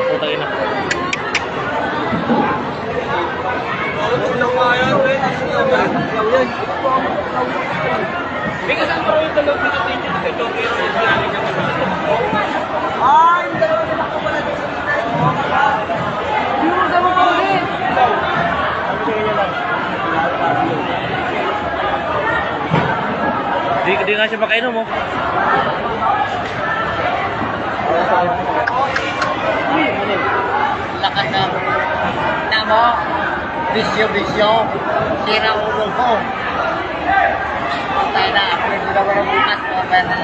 Putang ina. Di nga siya makainom mo. Lakas na mo. Bisyo. Sira ulo ko. Tayo na. Pwede na wala bukas. Pwede na.